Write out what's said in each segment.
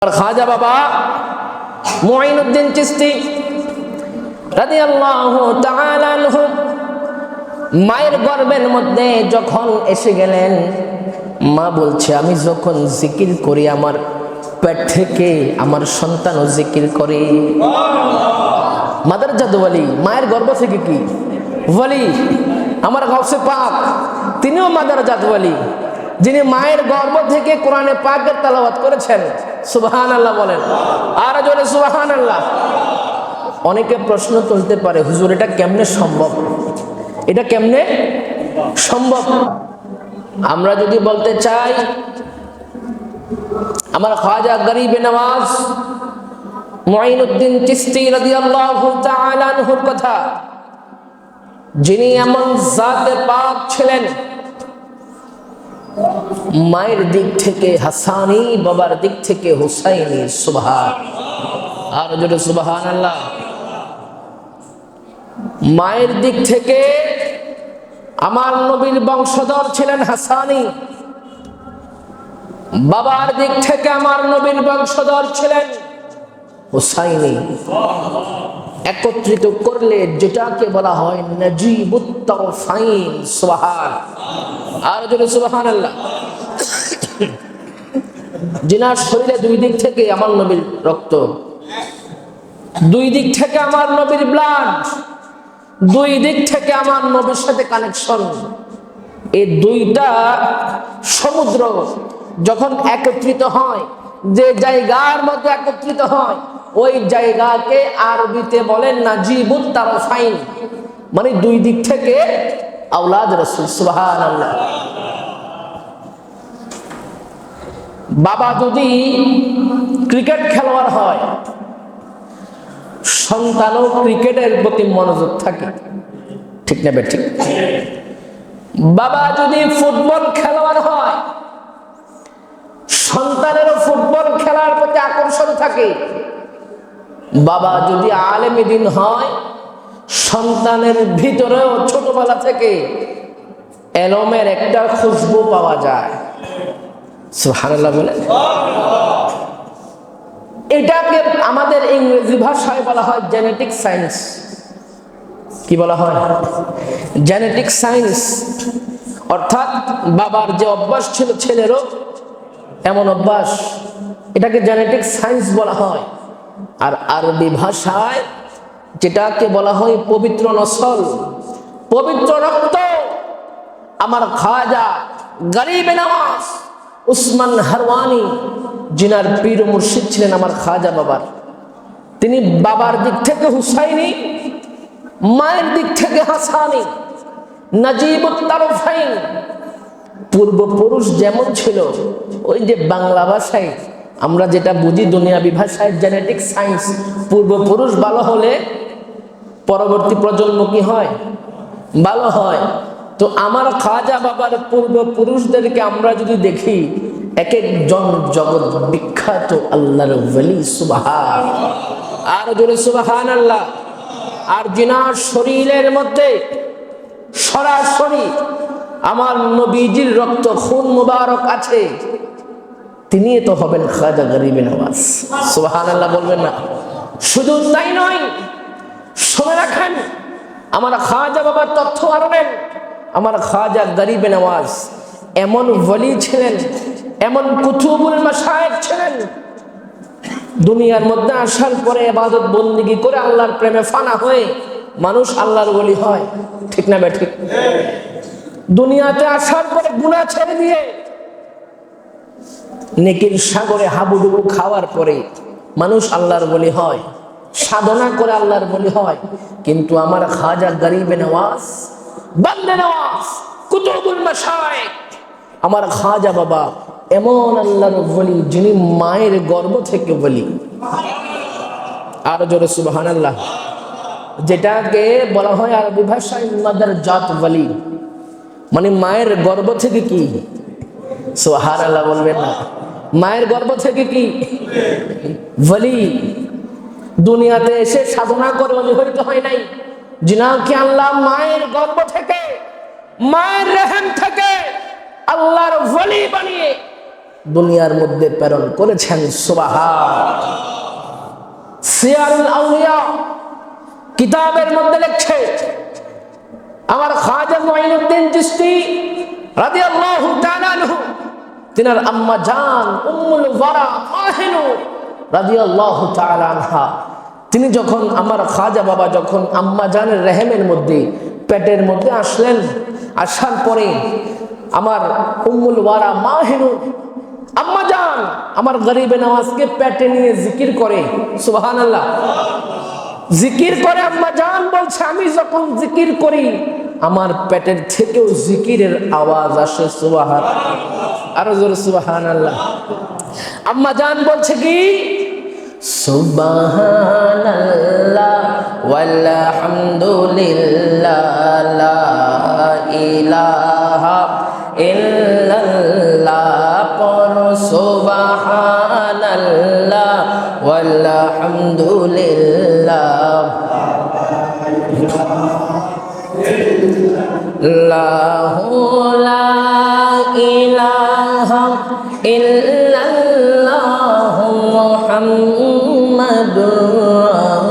খাজা বাবা মুঈনুদ্দিন চিশতি রাদিয়াল্লাহু তাআলা আনহু মায়ের গর্ভের মধ্যে যখন এসে গেলেন, মা বলছে আমি যখন জিকির করি আমার পেট থেকে আমার সন্তানও জিকির করে। মাদার জাদু ওয়ালি, মায়ের গর্ভ থেকে কি ওয়ালি, আমার গাউসে পাক তিনিও মাদার জাদু ওয়ালি, যিনি মায়ের গর্ভ থেকে কোরআনে পাকের তেলাওয়াত করেছেন। সুবহানাল্লাহ বলেন, আর জোরে সুবহানাল্লাহ। অনেকে প্রশ্ন তুলতে পারে, হুজুর এটা কেমনে সম্ভব, এটা কেমনে সম্ভব? আমরা যদি বলতে চাই আমার খাজা গরিব নওয়াজ মুঈনুদ্দিন চিশতি রাদিয়াল্লাহু তাআলা আনহুর কথা, যিনি এমন জাতে পাক ছিলেন, মায়ের দিক থেকে হাসানি, বাবার দিক থেকে হুসাইনি। সুবহান, আর জোরে সুবহানাল্লাহ। মায়ের দিক থেকে আমার নবীর বংশধর ছিলেন হাসানি, বাবার দিক থেকে আমার নবীর বংশধর ছিলেন হুসাইনি। একত্রিত করলে যেটাকে বলা হয় নাজিবুত তারফাইন। সুবহান, আর জোরে সুবহানাল্লাহ। জিনার শরীরে দুই দিক থেকে আমার নবীর রক্ত, দুই দিক থেকে আমার নবীর ব্লাড, দুই দিক থেকে আমার নবীর সাথে কানেকশন। এই দুইটা সমুদ্র যখন একত্রিত হয়, যে জায়গার মধ্যে একত্রিত হয় ওই জায়গাকে আরবিতে বলেন নাজিবুত তারফাইন, মানে দুই দিক থেকে আওলাদ রাসূল। সুবহানাল্লাহ। বাবা যদি ক্রিকেট খেলোয়াড় হয়, সন্তানও ক্রিকেটের প্রতি মনোযোগ থাকে, ঠিক না বেঠিক? বাবা যদি ফুটবল খেলোয়াড় হয়, সন্তানেরও ফুটবল খেলার প্রতি আকর্ষণ থাকে। বাবা যদি আলেমে দ্বীন হয়, সন্তানের ভিতরেও ছোটবেলা থেকে এলমের একটা খুশবু পাওয়া যায়। সুবহানাল্লাহ বলেন। এটাকে আমাদের ইংরেজি ভাষায় বলা হয় জেনেটিক সায়েন্স। কি বলা হয়? Genetic science. অর্থাৎ বাবার যে অভ্যাস ছিল ছেলেরও এমন অভ্যাস, এটাকে জেনেটিক সায়েন্স বলা হয়। আর আরবি ভাষায় যেটাকে বলা হয় পবিত্র নসল, পবিত্র রক্ত। আমার খাজা গরিব নওয়াজ উসমান হারওয়ানি, জিনার পীর মুর্শিদ ছিলেন আমার খাজা বাবার, তিনি বাবার দিক থেকে হুসাইনি, মায়ের দিক থেকে হাসানি, নাজিবুত তারফাইন। পূর্বপুরুষ যেমন ছিল, ওই যে বাংলা ভাষায় আমরা যেটা বুঝি দুনিয়াবি ভাষায় জেনেটিক সায়েন্স, পূর্বপুরুষ ভালো হলে পরবর্তী প্রজন্ম কি হয়? ভালো হয়। তো আমার খাজা বাবার পূর্বপুরুষদেরকে আমরা যদি দেখি, এক একজন জগৎ বিখ্যাত আল্লাহর ওলি। সুবহান, আর জোরে সুবহানাল্লাহ। আর জিনার শরীরের মধ্যে সরাসরি আমার নবীজির রক্ত খুন মুবারক আছে, তিনি তো হবেন খাজা গরিব নওয়াজ। সুবহানাল্লাহ বলবেন না? শুধু তাই নয়, শুনে রাখেন, আমার খাজা বাবার তথ্য আরো নেন। আমার খাজা গরিব নওয়াজ এমন ওলি ছিলেন, এমন কুতুবুল মাশায়েখ ছিলেন, দুনিয়ার মধ্যে আসার পরে ইবাদত বন্দেগী করে আল্লাহর প্রেমে ফানা হয়ে মানুষ আল্লাহর ওলি হয়, ঠিক না বেঠিক? দুনিয়াতে আসার পরে গুনাহ ছেড়ে দিয়ে নেকির সাগরে হাবুডুবু খাওয়ার পরে মানুষ আল্লাহর ওলি হয়, সাধনা করে আল্লাহর ওলি হয়। কিন্তু আমার খাজা গরিব নওয়াজ, বান্দে নওয়াজ, কুতুবুল মাশায়েখ, আমার খাজা বাবা এমন আল্লাহর ওলি, যিনি মায়ের গর্ভ থেকে ওলি। আর জোরে সুবহানাল্লাহ। যেটাকে বলা হয় আরবি ভাষায় মাদার জাত ওলি, মানে মায়ের গর্ভ থেকে কি? সুবহানাল্লাহ বলবেন না? মায়ের গর্ভ থেকে কি ওলি? দুনিয়াতে এসে সাধনা করে ওলি হইতে হয় নাই, যিনাকে আল্লাহ মায়ের গর্ভ থেকে, মায়ের রেহেম থেকে আল্লাহর ওলি বানিয়ে দুনিয়ার মধ্যে প্রেরণ করেছেন। সুবহান। সিয়ারুল আউলিয়া কিতাবের মধ্যে লেখছে আমার খাজা মুঈনুদ্দিন চিশতি রাদিয়াল্লাহু তাআলা আনহু, তিনার আম্মা জান উম্মুল ওয়ারা মাহিনুর রাদিয়াল্লাহু তাআলা আনহা, তিনি যখন আমার খাজা বাবা যখন আম্মা জানের রেহেমের মধ্যে পেটের মধ্যে আসলেন, আসার পরে আমার উম্মুল ওয়ারা মাহিনুর আম্মা জান আমার গরিবে নওয়াজকে পেটে নিয়ে জিকির করে। সুবহানাল্লাহ। জিকির করে আম্মা জান বলছে আমি যখন জিকির করি আমার পেটের থেকেও জিকিরের আওয়াজ আসে। সুবহানাল্লাহ। আরো জোরে সুবহানাল্লাহ। আম্মা জান বলছে কি সুবহানাল্লাহ ওয়ালহামদুলিল্লাহ লা ইলাহা ইল্লাল্লাহ পর সুবহানাল্লাহ ওয়ালহামদুলিল্লাহ লাহু লা ইলাহা ইল্লাল্লাহ মুহাম্মাদুর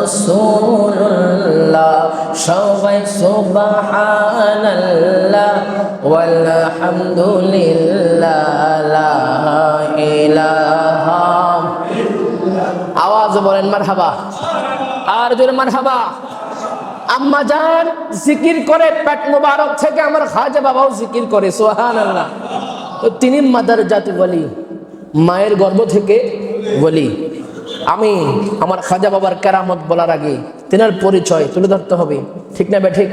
রাসূলুল্লাহ সবাই সুবহানাল্লাহ ওয়ালহামদুলিল্লাহ লা ইলাহা। আওয়াজ বলেন মারহাবা, আর জোরে মারহাবা। আম্মা জান জিকির করে পেট মোবারক থেকে আমার খাজা বাবাও জিকির করে। সুবহানাল্লাহ। তো তিনি মাদারজাত ওয়ালি, মায়ের গর্ভ থেকে ওয়ালি। আমি আমার খাজা বাবার কেরামত বলার আগে তিনার পরিচয় তুলে ধরতে হবে, ঠিক না বে ঠিক?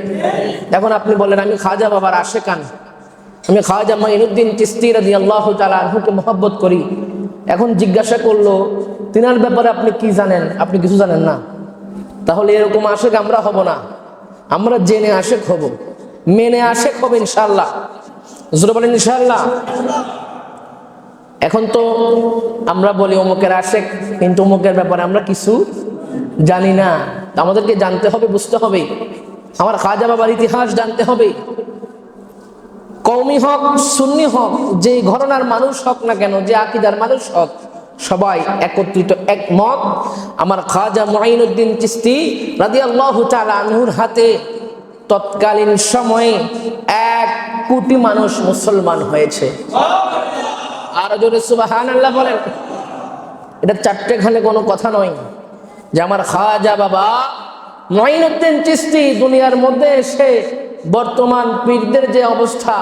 এখন আপনি বলেন আমি খাজা বাবার আশেকান, আমি খাজা মুঈনুদ্দিন চিশতি রাদিয়াল্লাহু তাআলা আনহুকে মহব্বত করি। এখন জিজ্ঞাসা করলো তিনার ব্যাপারে আপনি কি জানেন? আপনি কিছু জানেন না। তাহলে এরকম আশেক আমরা হব না, আমরা জেনে আশেক হব, মেনে আশেক হবে ইনশাআল্লাহ। জোরে বলেন ইনশাআল্লাহ। এখন তো আমরা বলি অমুকের আশেক, কিন্তু অমুকের ব্যাপারে আমরা কিছু জানি না। আমাদেরকে জানতে হবে, বুঝতে হবে, আমার খাজা বাবার ইতিহাস জানতে হবে। কওমি হক সুন্নি হক, যে ঘরানার মানুষ হক না কেন, যে আকীদার মানুষ হক, সবাই একত্রিত একমত আমার খাজা মুঈনুদ্দিন চিশতি রাদিয়াল্লাহু তাআলা আনহুর হাতে তৎকালীন সময়ে 1 কোটি মানুষ মুসলমান হয়েছে। আর জোরে সুবহানাল্লাহ বলেন। এটা চারটেখানে কোনো কথা নয় যে আমার খাজা বাবা মুঈনুদ্দিন চিশতি দুনিয়ার মধ্যে এসে বর্তমান পীরদের যে অবস্থা,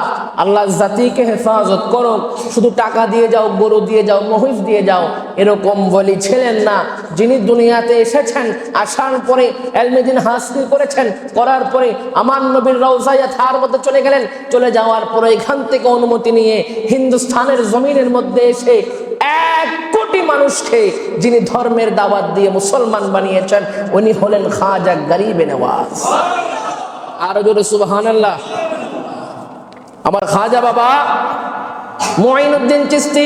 আল্লাহ জাতিকে হেফাজত করো, শুধু টাকা দিয়ে যাও, গরু দিয়ে যাও, মহিষ দিয়ে যাও, এরকম বলি ছিলেন না। যিনি দুনিয়াতে এসেছেন, আসার পরে ইলমে দ্বীন হাসিল করেছেন, করার পরে আমার নবীর রওজায় থার মধ্যে চলে গেলেন, চলে যাওয়ার পরে এখান থেকে অনুমতি নিয়ে হিন্দুস্তানের জমিনের মধ্যে এসে 1 কোটি মানুষকে যিনি ধর্মের দাওয়াত দিয়ে মুসলমান বানিয়েছেন, উনি হলেন খাজা গরিবে নওয়াজ। আর জোরে সুবহানাল্লাহ। আমার খাজা বাবা মুঈনুদ্দিন চিশতি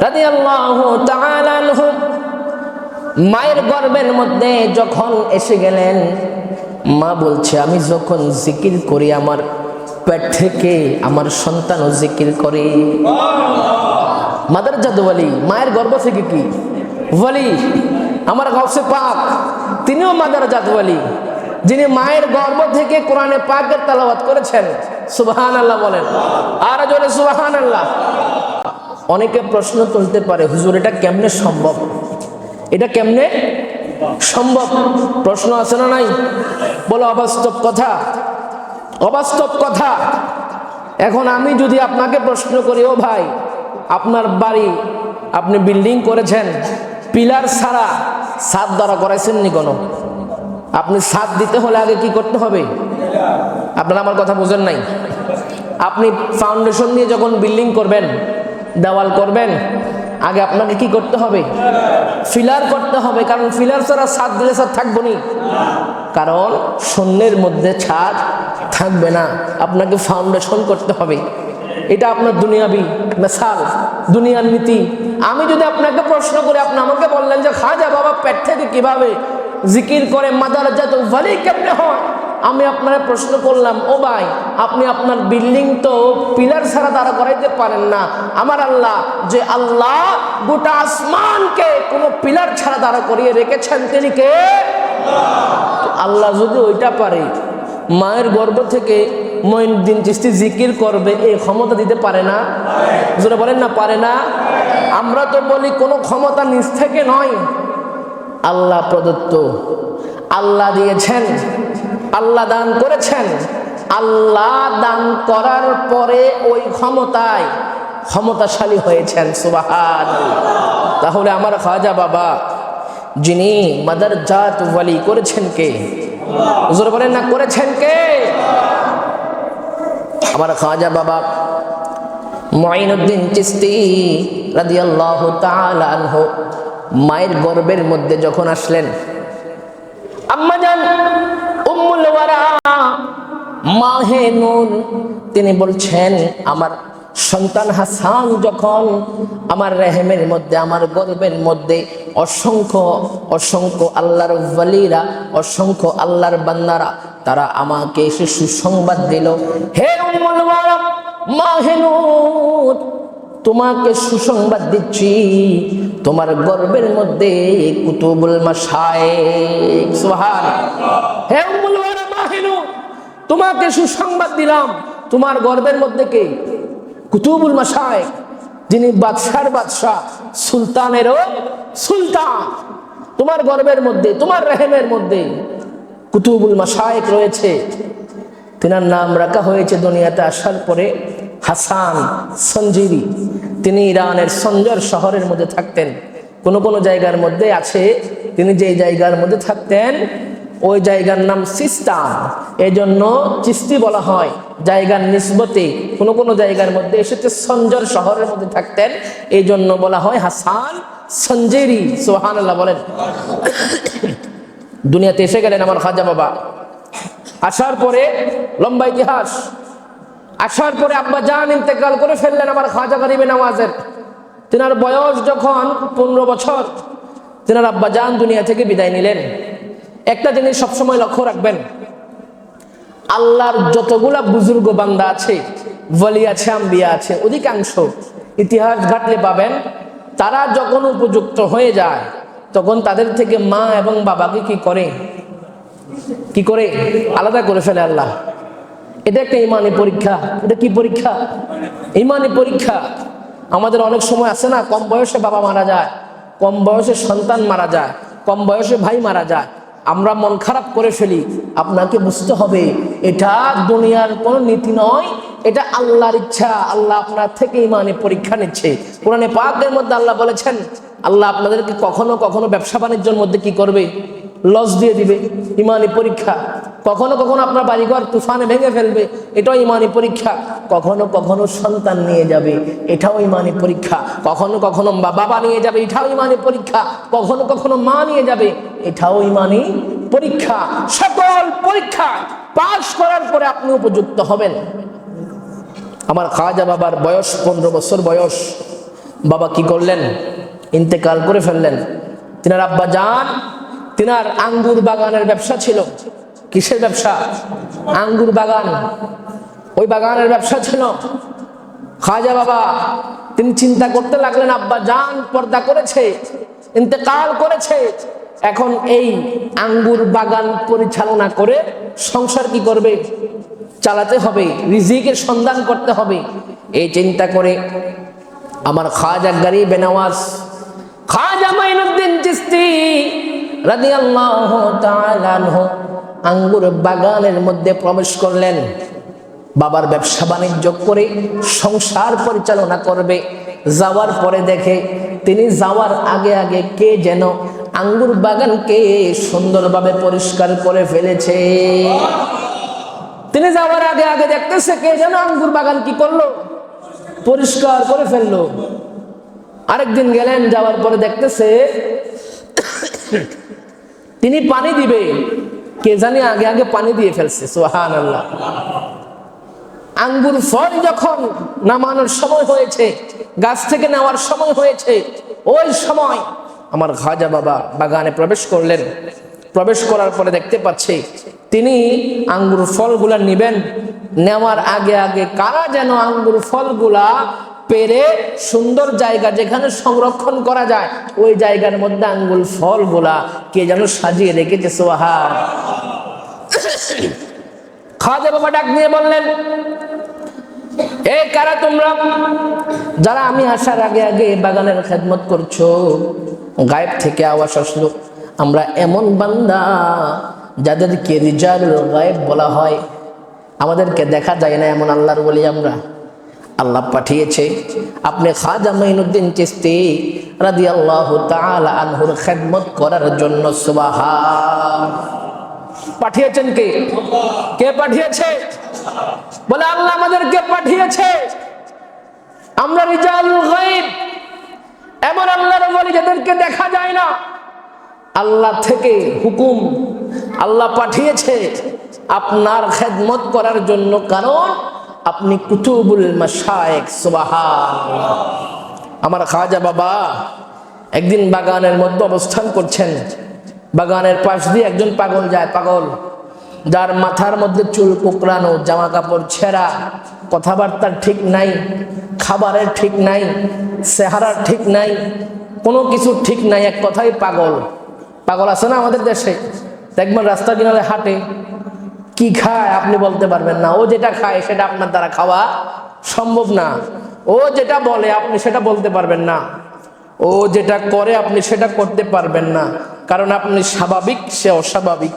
রাদিয়াল্লাহু তাআলা আনহু মায়ের গর্ভের মধ্যে যখন এসে গেলেন, মা বলছে আমি যখন জিকির করি আমার পেট থেকে আমার সন্তানও জিকির করে। মাদারজাত ওয়ালি, মায়ের গর্ভ থেকে কি ওয়ালি। আমার গাউসে পাক তিনিও মাদারজাত ওয়ালি, যিনি মায়ের গর্ভ থেকে কোরআনে পাকের তেলাওয়াত করেছেন। সুবহানাল্লাহ বলেন, আর জোরে সুবহানাল্লাহ। অনেকে প্রশ্ন তুলতে পারে হুজুর এটা কেমনে সম্ভব, এটা কেমনে সম্ভব? প্রশ্ন আছে না নাই? বলো অবাস্তব কথা, অবাস্তব কথা। এখন আমি যদি আপনাকে প্রশ্ন করি, ও ভাই আপনার বাড়ি আপনি বিল্ডিং করেছেন, পিলার ছাড়া ছাদ দ্বারা করাইছেন নি কোনো? আপনি ছাদ দিতে হলে আগে কি করতে হবে? আপনারা আমার কথা বুঝেন নাই। আপনি ফাউন্ডেশন দিয়ে যখন বিল্ডিং করবেন, দেওয়াল করবেন, আগে আপনাকে কি করতে হবে? ফিলার করতে হবে। কারণ ফিলার ছাড়া ছাদ দিলে ছাদ থাকবো নি, কারণ শূন্যের মধ্যে ছাদ থাকবে না। আপনাকে ফাউন্ডেশন করতে হবে। এটা আপনার দুনিয়াবি মেসাল, দুনিয়ার নীতি। আমি যদি আপনাকে প্রশ্ন করি, আপনি আমাকে বললেন যে খাজা বাবা পেট থেকে কিভাবে জিকির করে, মাদারজাত ওয়ালি কেমনে হয়? আমি আপনার প্রশ্ন করলাম, ও ভাই আপনি আপনার বিল্ডিং তো পিলার ছাড়া দাঁড়া করাইতে পারেন না, আমার আল্লাহ যে আল্লাহ গোটা আসমানকে কোনো পিলার ছাড়া দাঁড়া করিয়ে রেখেছেন তিনি কে? আল্লাহ যদি ওইটা পারে, মায়ের গর্ভ থেকে মঈনুদ্দিন চিশতি জিকির করবে, এই ক্ষমতা দিতে পারে না? জোরে বলেন না, পারে না? আমরা তো বলি কোনো ক্ষমতা নিজ থেকে নয়, আল্লাহ প্রদত্ত, আল্লাহ দিয়েছেন, আল্লাহ দান করেছেন। আল্লাহ দান করার পরে ওই ক্ষমতায় ক্ষমতাশালী হয়েছেন, সুবহানাল্লাহ। তাহলে আমার খাজা বাবা যিনি মাদারজাত ওয়ালি করেছেন কে? হুজুর বলেন না, করেছেন কে? আমার খাজা বাবা মঈনুদ্দিন চিশতি রাদিয়াল্লাহু তাআলা আনহু মায়ের গর্ভের মধ্যে যখন আসলেন, আম্মাজান উম্মুল ওয়ারা মাহে নূর তিনি বলছেন, আমার সন্তান হাসান যখন আমার রেহেমের মধ্যে, আমার গর্ভের মধ্যে অসংখ্য অসংখ্য আল্লাহর ওয়ালিরা, অসংখ্য আল্লাহর বান্দারা তারা আমাকে এসে সুসংবাদ দিল, হে উম্মুল ওয়ারা মাহে নূর, তোমাকে সুসংবাদ দিচ্ছি, তোমার গর্ভের মধ্যে কুতুবুল মাশায়েখ, সুবহানাল্লাহ। হে উম্মুল ওয়ারা মাহে নূর, তোমাকে সুসংবাদ দিলাম, তোমার গর্ভের মধ্যে কে? কুতুবুল মাশায়েখ, যিনি বাদশার বাদশাহ, সুলতানেরও সুলতান। তোমার গর্ভের মধ্যে, তোমার রেহেমের মধ্যে কুতুবুল মাশায়েখ রয়েছে। তিনার নাম রাখা হয়েছে দুনিয়াতে আসার পরে হাসান সঞ্জিরি। তিনি ইরানের সঞ্জর শহরের মধ্যে থাকতেন। কোন কোন জায়গার মধ্যে আছে তিনি যে জায়গার মধ্যে থাকতেন ওই জায়গার নাম সিস্তান, এজন্য চিশতি বলা হয়। জায়গার নিসবতে কোন কোন জায়গার মধ্যে এসেছে সঞ্জর শহরের মধ্যে থাকতেন, এই জন্য বলা হয় হাসান সঞ্জেরি, সুবহানাল্লাহ বলেন। দুনিয়াতে এসে গেলেন আমার খাজা বাবা। আসার পরে লম্বা ইতিহাস, আসার পরে আব্বা জান ইন্তেকাল করে ফেললেন আমার খাজা গরিবে নওয়াজের। তিনার বয়স যখন 15 বছর, তিনার আব্বা জান দুনিয়া থেকে বিদায় নিলেন। একটা জিনিস সবসময় লক্ষ্য রাখবেন, আল্লাহর যতগুলা বুজুর্গ বান্দা আছে, ওয়ালি আছে, আম্বিয়া আছে, অধিকাংশ ইতিহাস ঘাটলে পাবেন তারা যখন উপযুক্ত হয়ে যায় তখন তাদের থেকে মা এবং বাবাকে কি করে আলাদা করে ফেলে আল্লাহ। এটা একটা ইমানি পরীক্ষা। এটা কি পরীক্ষা? ইমানি পরীক্ষা। আমাদের অনেক সময় আছে না, কম বয়সে বাবা মারা যায়, কম বয়সে সন্তান মারা যায়, কম বয়সে ভাই মারা যায়, আমরা মন খারাপ করে ফেলি। আপনাকে বুঝতে হবে এটা দুনিয়ার কোনো নীতি নয়, এটা আল্লাহর ইচ্ছা। আল্লাহ আপনার থেকে ইমানি পরীক্ষা নিচ্ছে। কোরআনে পাকের মধ্যে আল্লাহ বলেছেন, আল্লাহ আপনাদেরকে কখনো কখনো ব্যবসা বাণিজ্যের মধ্যে কি করবে? লস দিয়ে দিবে, ইমানি পরীক্ষা। কখনো কখনো আপনার বাড়িঘর তুফানে ভেঙে ফেলবে, এটাও ইমানি পরীক্ষা। কখনো কখনো সন্তান নিয়ে যাবে, এটাও ইমানি পরীক্ষা। কখনো কখনো বাবা নিয়ে যাবে, এটাও ইমানি পরীক্ষা। কখনো কখনো মা নিয়ে যাবে, এটাও ইমানি পরীক্ষা। সকল পরীক্ষা পাশ করার পরে আপনি উপযুক্ত হবেন। আমার খাজা বাবার বয়স 15 বছর বয়স। বাবা কি করলেন? ইন্তেকাল করে ফেললেন। তিনার আব্বা জান, তিনার আঙ্গুর বাগানের ব্যবসা ছিল। কিসের ব্যবসা? আঙ্গুর বাগান। ওই বাগানের ব্যবসা ছিল। খাজা বাবা তিনি চিন্তা করতে লাগলেন, আব্বা জান পর্দা করেছে, ইন্তেকাল করেছে, এখন এই আঙ্গুর বাগান পরিচালনা করে সংসার কি করবে? চালাতে হবে, রিজিকের সন্ধান করতে হবে। এই চিন্তা করে আমার খাজা গরিবে নওয়াজ খাজা মঈনুদ্দিন চিশতি রাদিয়াল্লাহু তাআলা আনহু আঙ্গুর বাগানের মধ্যে প্রবেশ করলেন। বাবার ব্যবসা বাণিজ্য করে সংসার পরিচালনা করবে। যাওয়ার পরে দেখে তিনি যাওয়ার আগে আগে কে যেন আঙ্গুর বাগানকে সুন্দরভাবে পরিষ্কার করে ফেলেছে। তিনি যাওয়ার আগে আগে দেখতেছে কে যেন আঙ্গুর বাগান কি করলো? পরিষ্কার করে ফেললো। আরেকদিন গেলেন, যাওয়ার পরে দেখতেছে তিনি পানি দিবে, কে জানি আগে আগে পানি দিয়ে ফেলছে। সুবহানাল্লাহ। আঙ্গুর ফল যখন নামানোর সময় হয়েছে, গাছ থেকে নেওয়ার সময় হয়েছে, ওই সময় আমার খাজা বাবা বাগানে প্রবেশ করলেন। প্রবেশ করার পরে দেখতে পাচ্ছে তিনি আঙ্গুর ফলগুলা নিবেন, নেওয়ার আগে আগে কারা যেন আঙ্গুর ফলগুলা পেরে সুন্দর জায়গা যেখানে সংরক্ষণ করা যায় ওই জায়গার মধ্যে আঙ্গুর ফলগুলা কে যেন সাজিয়ে রেখেছে। সুবহান। খাজা বাবা ডাক দিয়ে বললেন, এই কারা তোমরা যারা আমি আসার আগে আগে বাগানের খেদমত করছো? গায়েব থেকে আওয়াজ আসলো, আমরা এমন বান্দা যাদেরকে রিজালুল গায়েব বলা হয়, আমাদেরকে দেখা যায় না এমন আল্লাহর ওলি আমরা। আল্লাহ পাঠিয়েছে আপনি খাজা মাইনুদ্দিন চিশতি রাদিয়াল্লাহু তাআলা আনহুর খেদমত করার জন্য। সুবহান। পাঠিয়েছেন কে? কে পাঠিয়েছে? বলে আল্লাহ আমাদেরকে পাঠিয়েছে। আমরা রিজালুল গায়েব, এমন আল্লাহর ওলি যাদেরকে দেখা যায় না, আল্লাহ থেকে হুকুম, আল্লাহ পাঠিয়েছে আপনার খেদমত করার জন্য, কারণ আপনি কুতুবুল মাশায়েখ। সুবহানাল্লাহ। আমার খাজা বাবা একদিন বাগানের মধ্যে অবস্থান করছেন, বাগানের পাশ দিয়ে একজন পাগল যায়, পাগল যার মাথার মধ্যে চুল কোঁকড়ানো, জামা কাপড় ছেঁড়া, কথাবার্তার ঠিক নাই, খাবারের ঠিক নাই, চেহারার ঠিক নাই, কোনো কিছু ঠিক নাই, এক কথাই পাগল। পাগল আছে না আমাদের দেশে, দেখবেন রাস্তা কিনারে হাঁটে, কি খায় আপনি বলতে পারবেন না, ও যেটা খায় সেটা আপনার দ্বারা খাওয়া সম্ভব না, ও যেটা বলে আপনি সেটা বলতে পারবেন না, ও যেটা করে আপনি সেটা করতে পারবেন না, কারণ আপনি স্বাভাবিক, সে অস্বাভাবিক,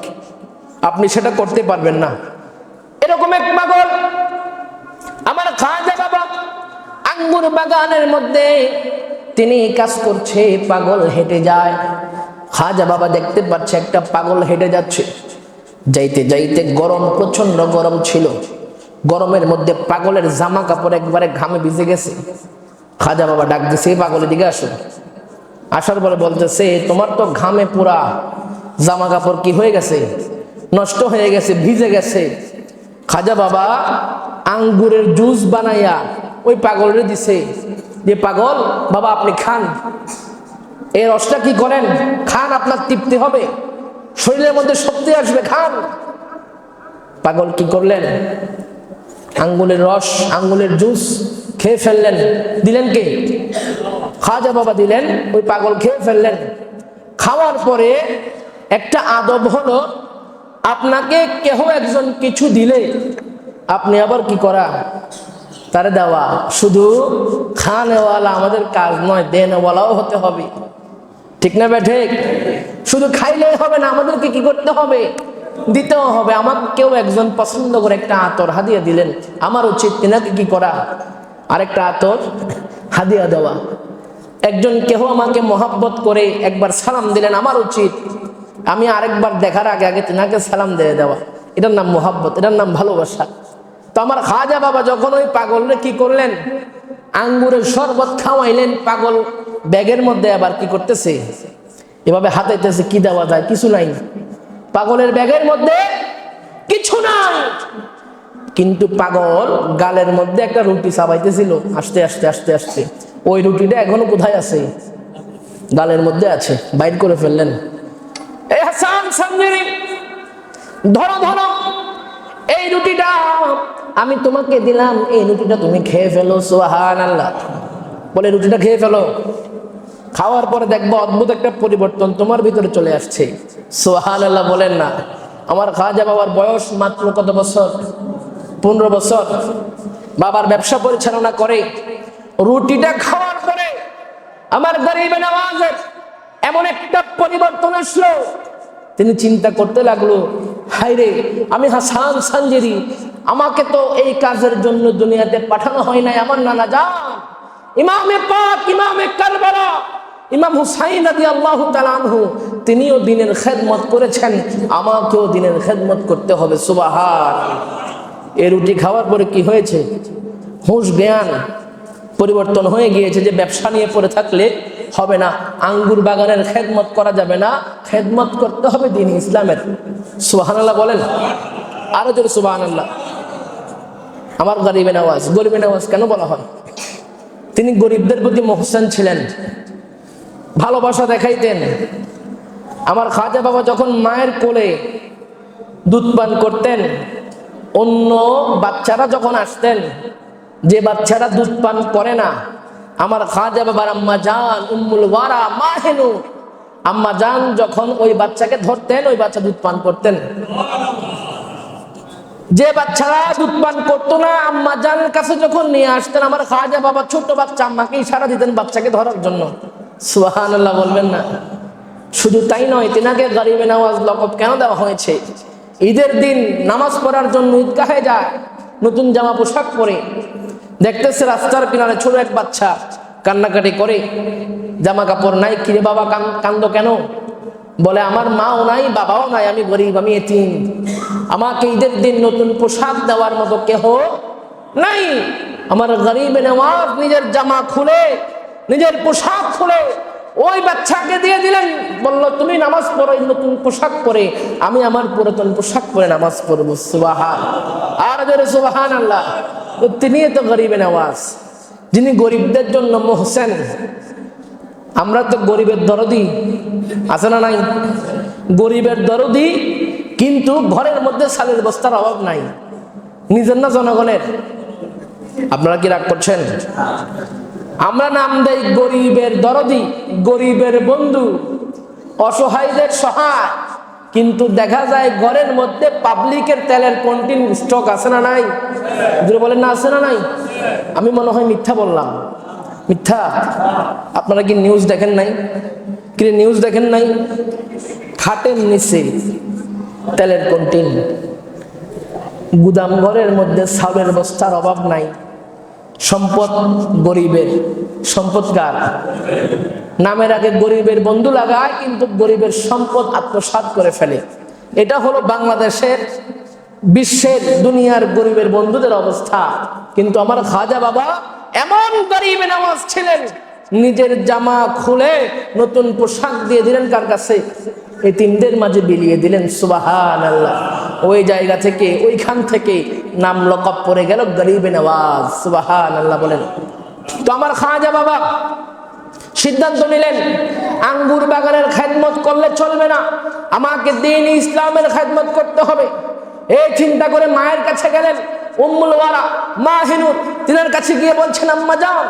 আপনি সেটা করতে পারবেন না। এরকম এক পাগল আমার খাজা বাবা আঙ্গুর বাগানের মধ্যে তিনি কাজ করছে, পাগল হেঁটে যায়। খাজা বাবা দেখতে পাচ্ছে একটা পাগল হেঁটে যাচ্ছে, যাইতে যাইতে গরম, প্রচন্ড গরম ছিল, গরমের মধ্যে পাগলের জামা কাপড় একবারে ঘামে ভিজে গেছে। খাজা বাবা ডাক দিছে, পাগলের দিকে আসো। আসার পরে বলতেছে, তোমার তো ঘামে পুরা জামা কাপড় কি হয়ে গেছে, নষ্ট হয়ে গেছে, ভিজে গেছে। খাজা বাবা আঙ্গুরের জুস বানাইয়া ওই পাগলের দিছে, যে পাগল বাবা আপনি খান, এই রসটা কি করেন, খান, আপনার তৃপ্তি হবে, শরীরের মধ্যে শক্তি আসবে, খান। পাগল কি করলেন, আঙ্গুলের রস, আঙ্গুলের জুস খেয়ে ফেললেন। দিলেন কে? খাজা বাবা দিলেন, ওই পাগল খেয়ে ফেললেন। খাওয়ার পরে একটা আদব হলো, আপনাকে কেহ একজন কিছু দিলে আপনি আবার কি করা, তারে দেওয়া। শুধু খানেওয়ালা আমাদের কাজ নয়, দেনওয়ালাও হতে হবে, ঠিক না বেঠে? শুধু খাইলেই হবে না, আমাদেরকে কি করতে হবে, দিতেও হবে। আমাকে কেউ একজন পছন্দ করে একটা আতর হাদিয়া দিলেন, আমার উচিত তিনাকে কি করা, আরেকটা আতর হাদিয়া দেওয়া। একজন কেহ আমাকে মহাব্বত করে একবার সালাম দিলেন, আমার উচিত আমি আরেকবার দেখার আগে আগে তিনাকে সালাম দিয়ে দেওয়া। এটার নাম মহাব্বত, এটার নাম ভালোবাসা। তো আমার খাজা বাবা যখন ওই পাগলরে কি করলেন, আঙ্গুরের শরবত খাওয়াইলেন, পাগল ব্যাগের মধ্যে আবার কি করতেছে, এভাবে হাতাইতেছে, কি দেওয়া যায়, কিছু নাই, পাগলের ব্যাগের মধ্যে কিছু নাই। কিন্তু পাগল গালের মধ্যে একটা রুটি চাবাইতেছিল, আস্তে আস্তে আস্তে আস্তে, ওই রুটিটা এখনো কোথায় আছে, গালের মধ্যে আছে, বাইর করে ফেললেন। এই হাসান সামনেরি, ধরো ধরো, এই রুটিটা আমি তোমাকে দিলাম, এই রুটিটা তুমি খেয়ে ফেলো। সুবহানাল্লাহ। বলে রুটিটা খেয়ে ফেলো। খাওয়ার পরে দেখবো অদ্ভুত একটা পরিবর্তন তোমার ভিতরে চলে আসছে। সুবহানাল্লাহ বলেন না। আমার খাজা বাবার বয়স মাত্র কত বছর? 15 বছর। বাবার ব্যবসা পরিচালনা করে। রুটিটা খাওয়ার পরে আমার গরিবে নওয়াজের এমন একটা পরিবর্তন আসলো, তিনি চিন্তা করতে লাগলো, হায়রে আমি হাসান সানজেরি, আমাকে তো এই কাজের জন্য দুনিয়াতে পাঠানো হয় নাই। আমার নানা জান ইমামে পাক, ইমামে কারবালা, ইমাম হুসাইন রাদিয়াল্লাহু তাআলা আনহু, তিনিও দ্বীনের খেদমত করেছেন, আমাকেও দ্বীনের খেদমত করতে হবে। সুবহানাল্লাহ। এই রুটি খাওয়ার পরে কি হয়েছে, হুঁশ জ্ঞান পরিবর্তন হয়ে গিয়েছে, যে ব্যবসা নিয়ে পড়ে থাকলে হবে না, আঙ্গুর বাগানের খেদমত করা যাবে না, খেদমত করতে হবে দ্বীন ইসলামের। সুবহানাল্লাহ বলেন, আরো জোরে সুবহানাল্লাহ। আমার গরিবে নওয়াজ, গরিবে নওয়াজ কেন বলা হয়? তিনি গরিবদের প্রতি মুহসিন ছিলেন, ভালোবাসা দেখাইতেন। আমার খাজা বাবা যখন মায়ের কোলে দুধ পান করতেন। অন্য বাচ্চারা যখন আসতেন, যে বাচ্চারা দুধ পান করে না, আমার খাজা বাবার আম্মা জান উম্মুল ওয়ারা মাহেনু আম্মা জান যখন ওই বাচ্চাকে ধরতেন, ওই বাচ্চা দুধ পান করতেন। যে বাচ্চারা দুধ পান করতো না, আম্মা জান কাছে যখন নিয়ে আসতেন, আমার খাজা বাবা ছোট বাচ্চা আম্মাকে ইশারা দিতেন বাচ্চাকে ধরার জন্য। সুবহানাল্লাহ বলবেন না? শুধু তাই নয়, তিনাকে গরিবে নওয়াজ লকব কেন দেওয়া হয়েছে? ঈদের দিন নামাজ পড়ার জন্য ঈদগাহে যায় নতুন জামা পোশাক পরে, দেখতেছে রাস্তার কিনারে ছোট এক বাচ্চা কান্নাকাটি করে, জামা কাপড় নাই। কিরে বাবা কান্দো কেন? বলে আমার মাও নাই, বাবাও নাই, আমি গরিব, আমি এতিম, আমাকে ঈদের দিন নতুন পোশাক দেওয়ার মতো কেহ নাই। আমার গরিবে নওয়াজ নিজের জামা খুলে, নিজের পোশাক খুলে ওই বাচ্চাকে দিয়ে দিলেন। বলল তুমি নামাজ পড়ো এই নতুন পোশাক পরে, আমি আমার পুরাতন পোশাক পরে নামাজ পড়বো। সুবহান, আর জোরে সুবহানাল্লাহ। তিনি তো গরিবে নওয়াজ, যিনি গরিবদের জন্য মোহসেন। আমরা তো গরিবের দরদি, আছে না নাই? গরিবের দরদি, কিন্তু ঘরের মধ্যে সালের বস্তার অভাব নাই। নিজের না জনগণের? আপনারা কি রাগ করছেন? আমরা নাম দেই গরিবের দরদি, গরিবের বন্ধু, অসহায়দের সহায়, কিন্তু দেখা যায় ঘরের মধ্যে পাবলিকের তেলের কন্টিন স্টক আছে না নাই? বলেন না, আছে না নাই? আমি মনে হয় মিথ্যা বললাম। মিথ্যা? আপনারা কি নিউজ দেখেন নাই? কি নিউজ দেখেন নাই? খাটের নিচে তেলের কন্টিন, গুদাম ঘরের মধ্যে চাউলের বস্তার অভাব নাই। সম্পদ গরিবের, সম্পদ কার? নামের আগে গরিবের বন্ধু লাগায়, কিন্তু গরিবের সম্পদ আত্মসাৎ করে ফেলে। এটা হলো বাংলাদেশের, বিশ্বের, দুনিয়ার গরিবের বন্ধুদের অবস্থা। কিন্তু আমার খাজা বাবা এমন গরিবে নওয়াজ ছিলেন, নিজের জামা খুলে নতুন পোশাক দিয়ে দিলেন কার কাছে? এতিমদের মাঝে বিলিয়ে দিলেন। সুবহানাল্লাহ। ওই জায়গা থেকে, ওইখান থেকে নাম লকব পড়ে গেল গরিবে নওয়াজ। সুবহানাল্লাহ বলেন। তো আমার খাজা বাবা সিদ্ধান্ত নিলেন, আঙ্গুর বাগানের খেদমত করলে চলবে না, আমাকে দ্বীন ইসলামের খেদমত করতে হবে। এই চিন্তা করে মায়ের কাছে গেলেন, উম্মুল ওয়ারা মাহিনুর, তিনার কাছে গিয়ে বলছেন আম্মা জান,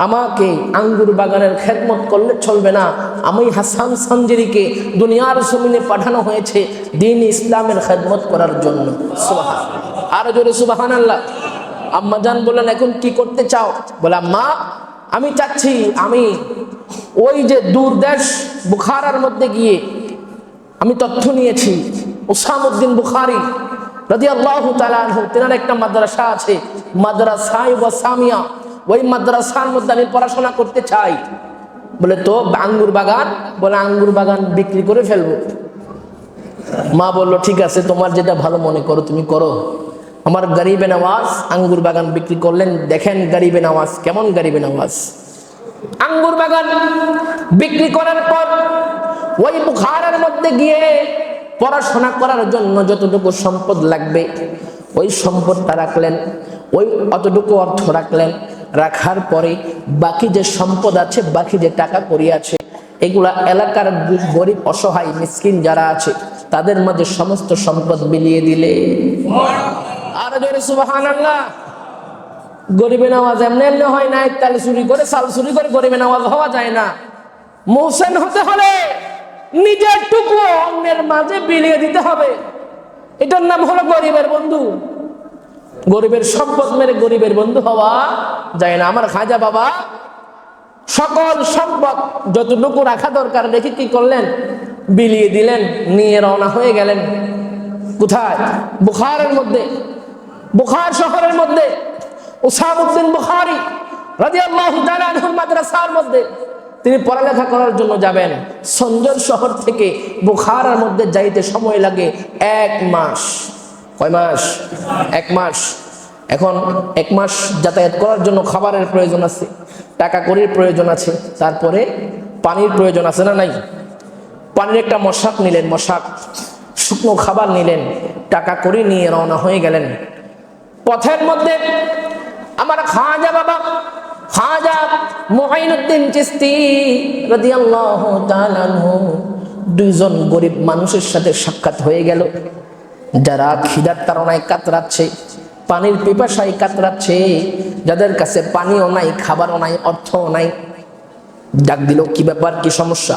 আমাকে আঙ্গুর বাগানের খেদমত করলে চলবে না, আমি হাসান সানজিরিকে দুনিয়ার জমিনে পাঠানো হয়েছে দ্বীন ইসলামের খেদমত করার জন্য। সুবহানাল্লাহ, আর জোরে সুবহানাল্লাহ। আম্মা জান বললেন এখন কি করতে চাও? বলে আম্মা আমি চাচ্ছি, আমি ওই যে দূর দেশ বুখারার মধ্যে গিয়ে আমি তথ্য নিয়েছি, উসামউদ্দিন বুখারী রাদিয়াল্লাহু তাআলা আনহু, তেনার একটা মাদ্রাসা আছে, মাদ্রাসায়ে ওয়াসামিয়া, ওই মাদ্রাসার মধ্যে আমি পড়াশোনা করতে চাই। বলে তো আঙ্গুর বাগান? বলে আঙ্গুর বাগান বিক্রি করে ফেলবো। মা বলল ঠিক আছে, তোমার যেটা ভালো মনে করো তুমি করো। আমার গরিবে নওয়াজ আঙ্গুর বাগান বিক্রি করলেন। দেখেন গরিবে নওয়াজ কেমন গরিবে নওয়াজ। আঙ্গুর বাগান বিক্রি করার পর ওই বুখারার মধ্যে গিয়ে পড়াশোনা করার জন্য যতটুকু সম্পদ লাগবে ওই সম্পদটা রাখলেন, ওই অতটুকু অর্থ রাখলেন। রাখার পরে বাকি যে সম্পদ আছে, বাকি যে টাকা কড়ি আছে, এগুলা এলাকার গরিব অসহায় মিসকিন যারা আছে তাদের মাঝে সমস্ত সম্পদ বিলিয়ে দিলে। আর জোরে সুবহানাল্লাহ। গরিবে নওয়াজ এমনি এমনি হয় না, তাল চুরি করে চাল চুরি করে গরিবে নওয়াজ হওয়া যায় না। মুহসিন হতে হলে নিজের টুকু অন্যের মাঝে বিলিয়ে দিতে হবে। এটার নাম হলো গরিবের বন্ধু। গরিবের সম্পদ মেরে গরিবের বন্ধু হওয়া যায় না। আমার খাজা বাবা সকল সম্পদ যতটুকু রাখা দরকার রেখে কি করলেন? বিলিয়ে দিলেন, নিয়ে রওনা হয়ে গেলেন। কোথায়? বুখারের মধ্যে, বুখার শহরের মধ্যে উসামউদ্দিন বুখারী রাদিয়াল্লাহু তাআলা আনহুর মাদ্রাসার মধ্যে তিনি পড়ালেখা করার জন্য যাবেন। সঞ্জর শহর থেকে বুখারার মধ্যে যাইতে সময় লাগে 1 মাস। কয় মাস? 1 মাস। এখন 1 মাস যাতায়াত করার জন্য খাবারের প্রয়োজন আছে, টাকা কড়ির প্রয়োজন আছে, তারপরে পানির প্রয়োজন আছে না নাই? পানির একটা মশাক নিলেন, মশাক, শুকনো খাবার নিলেন, টাকা কড়ি নিয়ে রওনা হয়ে গেলেন। পথের মধ্যে আমার খাজা বাবা খাজা মুঈনুদ্দিন চিশতি রাদিয়াল্লাহু তাআলা আনহু দুইজন গরিব মানুষের সাথে সাক্ষাৎ হয়ে গেল। যারা খিদার তাড়নায় কাতরাচ্ছে, পানির পিপাসায় কাতরাচ্ছে, যাদের কাছে পানিও নাই, খাবারও নাই, অর্থও নাই, ডাক দিল, কি ব্যাপার, কি সমস্যা?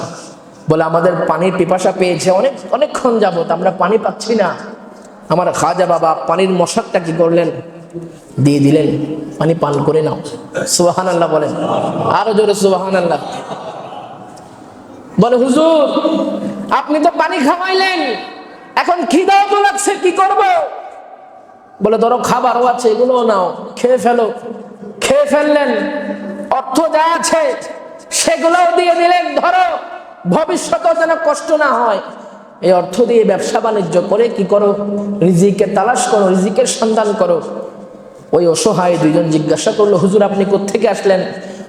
বলে আমাদের পানির পিপাসা পেয়েছে, অনেকক্ষণ যাবত আমরা পানি পাচ্ছি না। আমার খাজা বাবা পানির মশাকটা কি করলেন, দিয়ে দিলেন, পানি পান করে নাও। সুবহানাল্লাহ বলেন, আরো জোরে সুবহানাল্লাহ। বলে হুজুর আপনি তো পানি খাওয়াইলেন, এখন খিদাও তো লাগছে, কি করব? বলে ধরো খাবারও আছে, এগুলোও নাও, খেয়ে ফেলো। খেয়ে ফেললেন, অর্থ যা আছে সেগুলোও দিয়ে দিলেন, ধরো ভবিষ্যতে যেন কষ্ট না হয়। এই অর্থ দিয়ে ব্যবসা বাণিজ্য করে কি করো, রিজিকের তালাশ করো, রিজিকের সন্ধান করো। ওই অসহায় দুইজন জিজ্ঞাসা করলো, হুজুর আপনি কোত্থেকে আসলেন?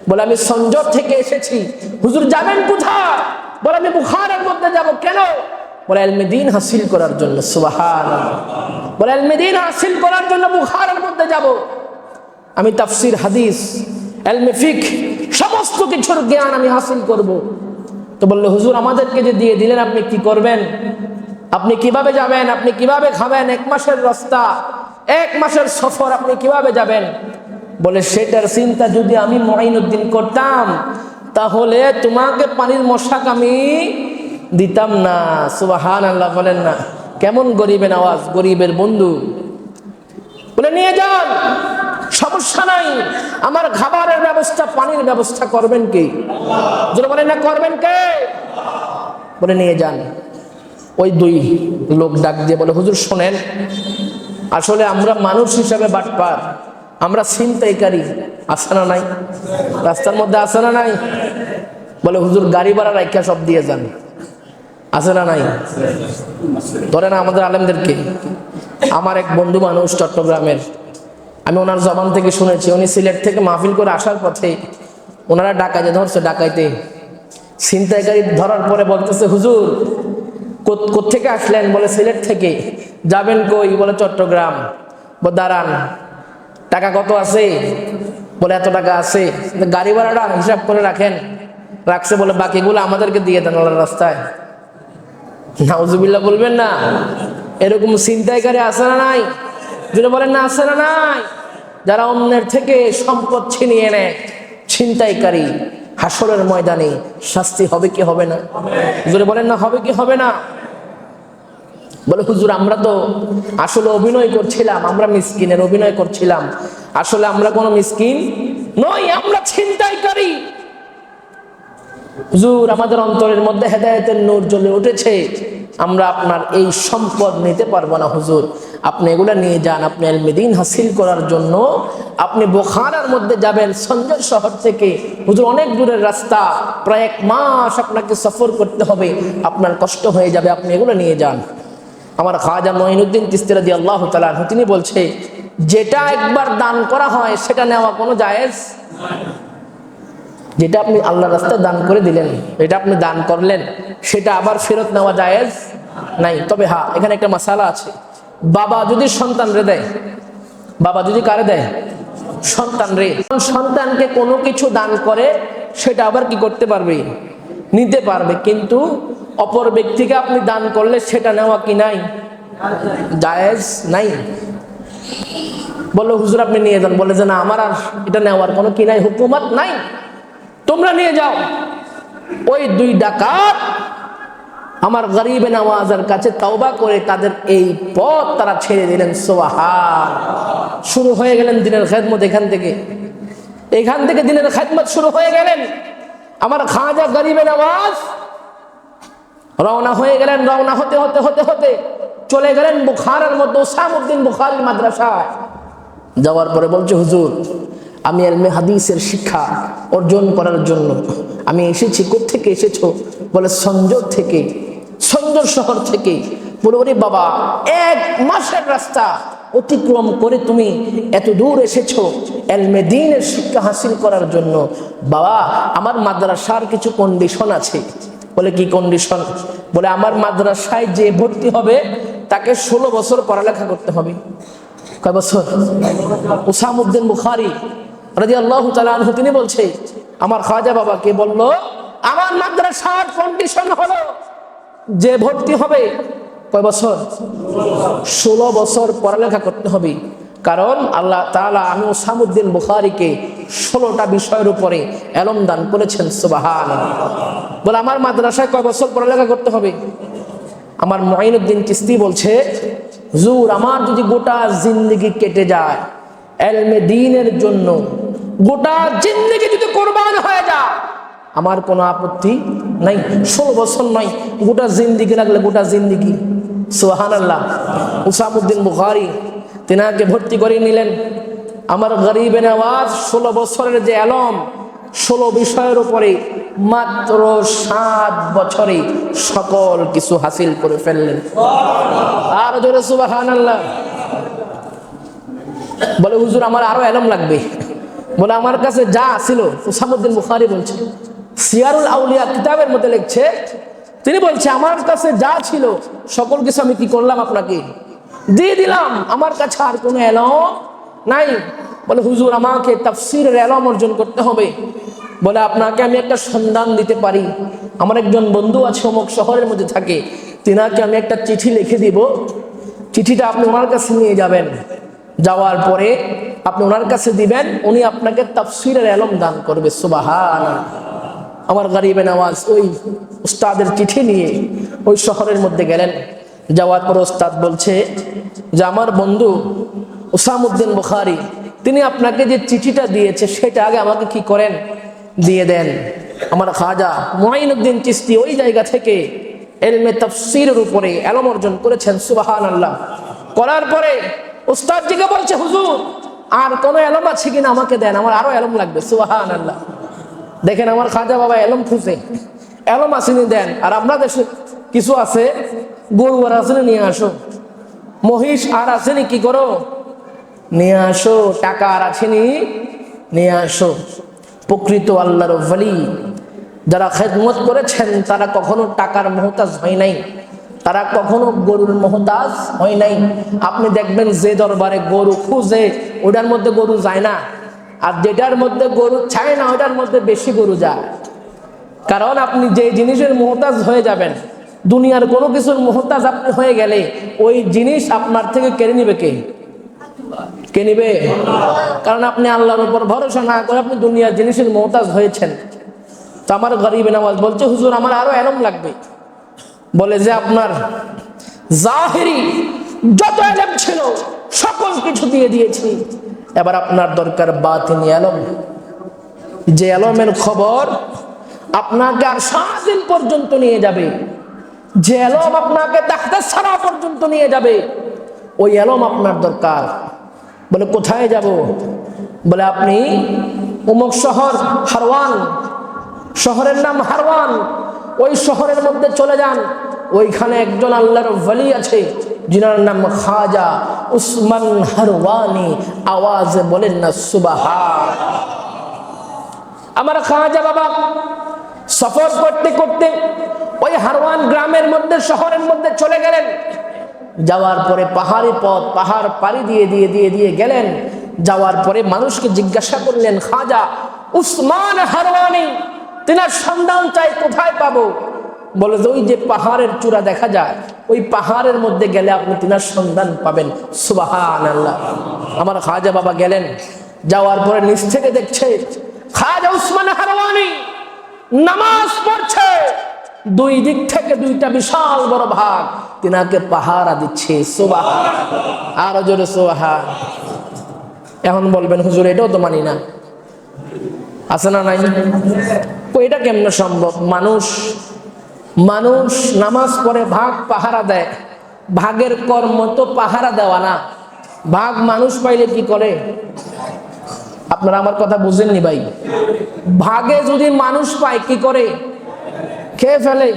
বলে আমি সঞ্জর থেকে এসেছি। হুজুর যাবেন কোথায়? বলে আমি বুখারের মধ্যে যাব। কেন? বলে ইলমে দ্বীন হাসিল করার জন্য। সুবহানাল্লাহ। বলে ইলমে দ্বীন হাসিল করার জন্য বুখারের মধ্যে যাব। আমি তাফসির, হাদিস, ইলমে ফিকহ সমস্ত কিছুর জ্ঞান আমি হাসিল করব। তো বললো হুজুর আমাদেরকে যে দিয়ে দিলেন আপনি কি করবেন? আপনি কিভাবে যাবেন? আপনি কিভাবে খাবেন? 1 মাসের রাস্তা, 1 মাসের সফর, আপনি কিভাবে যাবেন? বলে সেটার চিন্তা যদি আমি মুঈনুদ্দিন করতাম তাহলে তোমাকে পানির মশাক আমি দিতাম না। সুবহানাল্লাহ বলেন না। কেমন গরিবের আওয়াজ, গরিবের বন্ধু। বলে নিয়ে যান, সমস্যা নাই, আমার খাবারের ব্যবস্থা, পানির ব্যবস্থা করবেন কে? যারা বলেন না করবেন কে? বলে নিয়ে যান। ওই 2 লোক ডাক দিয়ে বলে হুজুর শোনেন, আসলে আমরা মানুষ হিসাবে বাটপার, আমরা ছিনতাইকারী, আছে না নাই? রাস্তার মধ্যে আছে না নাই? বলে হুজুর গাড়ি ভাড়া রাইখা সব দিয়ে যান, আছে না নাই? ধরে না আমাদের আলেমদেরকে। আমার এক বন্ধু মানুষ চট্টগ্রামের, আমি ওনার জবান থেকে শুনেছি, উনি সিলেট থেকে মাহফিল করে আসার পথে ওনারা ডাকাইতে ধরছে, ডাকাইতে ছিনতাইকারী ধরার পরে বলতেছে হুজুর কোত্থেকে আসলেন? বলে সিলেট থেকে। যাবেন কই? বলে চট্টগ্রাম। বলে দাঁড়ান, টাকা কত আছে? বলে এত টাকা আছে। গাড়ি ভাড়াটা হিসাব করে রাখেন। রাখছে। বলে বাকিগুলো আমাদেরকে দিয়ে দেন আল্লাহর রাস্তায়। নাউজুবিল্লাহ বলবেন না? এরকম ছিনতাইকারী আছে না নাই? যদি বলেন না আছে না নাই? যারা অন্যের থেকে সম্পদ ছিনিয়ে নেয়, ছিনতাইকারী, হাসরের ময়দানে শাস্তি হবে কি হবে না? যদি বলেন না হবে কি হবে না? বলে হুজুর আমরা তো আসলে অভিনয় করছিলাম, আমরা মিসকিনের অভিনয় করছিলাম, আসলে আমরা কোনো মিসকিন নই, আমরা ছিনতাইকারী। হুজুর আমাদের অন্তরের মধ্যে হেদায়েতের নূর জ্বলে উঠেছে, আমরা আপনার এই সম্পদ নিতে পারবো না হুজুর, আপনি এগুলা নিয়ে যান। আপনি ইলমে দ্বীন হাসিল করার জন্য আপনি বুখারার মধ্যে যাবেন, সঞ্জয় শহর থেকে। হুজুর অনেক দূরের রাস্তা, প্রায় 1 মাস আপনাকে সফর করতে হবে, আপনার কষ্ট হয়ে যাবে, আপনি এগুলো নিয়ে যান। আমার খাজা মঈনুদ্দিন চিশতি রাদিয়াল্লাহু তাআলা আনহু তিনি বলছে, যেটা একবার দান করা হয় সেটা নেওয়া কোনো জায়েজ নাই। যেটা আপনি আল্লাহর রাস্তায় দান করে দিলেন, এটা আপনি দান করলেন, সেটা আবার ফেরত নেওয়া জায়েজ নাই। তবে হ্যাঁ, এখানে একটা মাসালা আছে। বাবা যদি সন্তান রে দেয়, বাবা যদি কারে দেয়? সন্তান রে। সন্তানকে কোনো কিছু দান করে সেটা আবার কি করতে পারবে? নিতে পারবে। কিন্তু অপর ব্যক্তিকে আপনি দান করলে সেটা নেওয়া কি নাই? জায়েজ নাই। বললো হুজুর আপনি নিয়ে যান। বলে যে না, আমার আর এটা নেওয়ার কোনো কি নাই, হুকুমত নাই, তোমরা নিয়ে যাও। ওই 2 ডাকাত আমার গরিবে নওয়াজের কাছে তওবা করে তাদের এই পথ তারা ছেড়ে দিলেন। সুবহান। শুরু হয়ে গেলেন দিনের খেদমত। এখান থেকে দিনের খেদমত শুরু হয়ে গেলেন। আমার খাজা গরিবে নওয়াজ রওনা হয়ে গেলেন। রওনা হতে হতে হতে হতে চলে গেলেন বুখারার মধ্যে উসামউদ্দিন বুখারী মাদ্রাসায়। যাওয়ার পরে বলছে হুজুর আমি ইলমে হাদিসের শিক্ষা অর্জন করার জন্য আমি এসেছি। কোত্থেকে এসেছো? বলে সঞ্জর থেকে, সঞ্জর শহর থেকে। বলে ওরে বাবা, 1 মাসের রাস্তা অতিক্রম করে তুমি এত দূর এসেছো ইলমে দ্বীনের শিক্ষা হাসিল করার জন্য। বাবা আমার মাদ্রাসার কিছু কন্ডিশন আছে। বলে কি কন্ডিশন? বলে আমার মাদ্রাসায় যে ভর্তি হবে তাকে 16 বছর পড়ালেখা করতে হবে। কয় বছর? উসামউদ্দিন বুখারী রাদিয়াল্লাহু তাআলা আনহু তিনি বলছে, আমার খাজা বাবাকে বলল আমার মাদ্রাসার কন্ডিশন হলো যে ভর্তি হবে কয় বছর? 16 বছর পড়ালেখা করতে হবে। কারণ আল্লাহ তাআলা আমি উসামউদ্দিন বুখারীকে 16টা বিষয়ের উপরে ইলম দান করেছেন। সুবহানাল্লাহ। বলে আমার মাদ্রাসায় কয় বছর পড়ালেখা করতে হবে? আমার মুঈনুদ্দিন চিশতি বলছে, হুজুর আমার যদি গোটা জিন্দেগি কেটে যায় ইলমে দ্বীনের জন্য, গোটা জিন্দেগি যদি কুরবান হয়ে যায়, আমার কোনো আপত্তি নাই। 16 বছর নয়, গোটা জিন্দেগি লাগলে গোটা জিন্দেগি। সুবহানাল্লাহ। উসামউদ্দিন বুখারী তিনাকে ভর্তি করে নিলেন। আমার গরিবে নওয়াজ 16 বছরের যে ইলম, 16 বিষয়ের উপরে মাত্র 7 বছরে সকল কিছু হাসিল করে ফেললেন। আর জোরে সুবহানাল্লাহ। বলে হুজুর আমার আরো ইলম লাগবে। বলে আমার কাছে যা ছিল, উসামউদ্দিন বুখারী বলছে, সিয়ারুল আউলিয়া কিতাবের মধ্যে লিখছে, তিনি বলছে আমার কাছে যা ছিল সকল কিছু আমি কি করলাম, আপনাকে দিয়ে দিলাম। আমার কাছে আর কোনো ইলম নাই। বলে হুজুর আমাকে তাফসীরের ইলম অর্জন করতে হবে। বলে আপনাকে আমি একটা সন্ধান দিতে পারি। আমার একজন বন্ধু আছে অমুক শহরের মধ্যে থাকে, তিনাকে আমি একটা চিঠি লিখে দিব। চিঠিটা আপনি ওনার কাছে নিয়ে যাবেন, যাওয়ার পরে আপনি ওনার কাছে দিবেন, উনি আপনাকে তাফসীরের ইলম দান করবে। সুবহানাল্লাহ। আমার গরিবে নওয়াজ ওই উস্তাদের চিঠি নিয়ে ওই শহরের মধ্যে গেলেন। যাওয়ার পর উস্তাদ বলছে যে আমার বন্ধু উসামউদ্দিন বুখারী তিনি আপনাকে যে চিঠিটা দিয়েছে সেটা আগে আমাকে কি করেন, দিয়ে দেন। আমার খাজা মুঈনুদ্দিন চিশতি ওই জায়গা থেকে ইলমে তাফসীরের উপরে ইলম অর্জন করেছেন। সুবহানাল্লাহ। করার পরে উস্তাদ জিকে বলছে হুজুর আর কোনো ইলম আছে কিনা আমাকে দেন, আমার আরো ইলম লাগবে। সুবহানাল্লাহ। দেখেন আমার খাজা বাবা ইলম খুঁজে, ইলম আসেনি দেন। আর আপনার দেশে কিছু আছে, গরু আর আসেনি নিয়ে আসো, মহিষ আর আসেনি কি করো নিয়ে আসো, টাকা আর আসেনি নিয়ে আসো। প্রকৃত আল্লাহর ওলি যারা খেদমত করেছেন তারা কখনো টাকার মুহতাজ হয় নাই, তারা কখনো গরুর মুহতাজ হয় নাই। আপনি দেখবেন যে দরবারে গরু খুঁজে ওটার মধ্যে গরু যায় না, আর যেটার মধ্যে গরু চায় না ওটার মধ্যে বেশি গরু যায়। কারণ আপনি যে জিনিসের মুহতাজ হয়ে যাবেন, দুনিয়ার কোনো কিছুর মুহতাজ আপনি হয়ে গেলে ওই জিনিস আপনার থেকে কেড়ে নিবে কে? কে নিবে? কারণ আপনি আল্লাহর উপর ভরসা না করে আপনি দুনিয়ার জিনিসের মুহতাজ হয়েছেন। তো আমার গরিবে নওয়াজ বলছে হুজুর আমার আরো ইলম লাগবে। বলে যে আপনার জাহিরি যত ইলম ছিল সকল কিছু দিয়ে দিয়েছি, এবার আপনার দরকার বাতিনি ইলম, যে ইলমের খবর আপনাকে আর 7 দিন পর্যন্ত নিয়ে যাবে, যে ইলম আপনাকে তাহতে সারা পর্যন্ত নিয়ে যাবে, ওই ইলম আপনার দরকার। বলে কোথায় যাব? বলে আপনি অমুক শহর হারওয়ান, শহরের নাম হারওয়ান, ওই শহরের মধ্যে চলে যান। ওইখানে একজন আল্লাহর ওলি আছে যিনার নাম খাজা উসমান হারওয়ানি। আওয়াজে বলেন না সুবহান। আমার খাজা বাবা সফর করতে করতে ওই হারওয়ান গ্রামের মধ্যে শহরের মধ্যে চলে গেলেন। যাওয়ার পরে পাহাড়ি পথ, পাহাড় পাড়ি দিয়ে দিয়ে দিয়ে দিয়ে গেলেন। যাওয়ার পরে মানুষকে জিজ্ঞাসা করলেন খাজা উসমান হারওয়ানি তিনার সন্ধান চাই, কোথায় পাবো? বলে যে ওই যে পাহাড়ের চূড়া দেখা যায়, ওই পাহাড়ের মধ্যে গেলে আপনি তিনার সন্ধান পাবেন। সুবহানাল্লাহ। আমার খাজা বাবা গেলেন, যাওয়ার পরে নিচ থেকে দেখছে খাজা উসমান হারওয়ানি নামাজ পড়ছে, দুই দিক থেকে দুইটা বিশাল বড় ভাগ তিনাকে পাহারা দিচ্ছে। সুবহান। আর জোরে সুবহান। এখন বলবেন হুজুর এটাও তো মানি না, আছে না নাই? এটা কেমনে সম্ভব? মানুষ নামাজ পড়ে, ভাগ পাহারা দেয়, ভাগের কর্ম তো পাহারা দেওয়া না। ভাগ মানুষ পাইলে কি করে? আপনারা আমার কথা বুঝেননি ভাই? ভাগে যদি মানুষ পায় কি করে? খেয়ে ফেলে।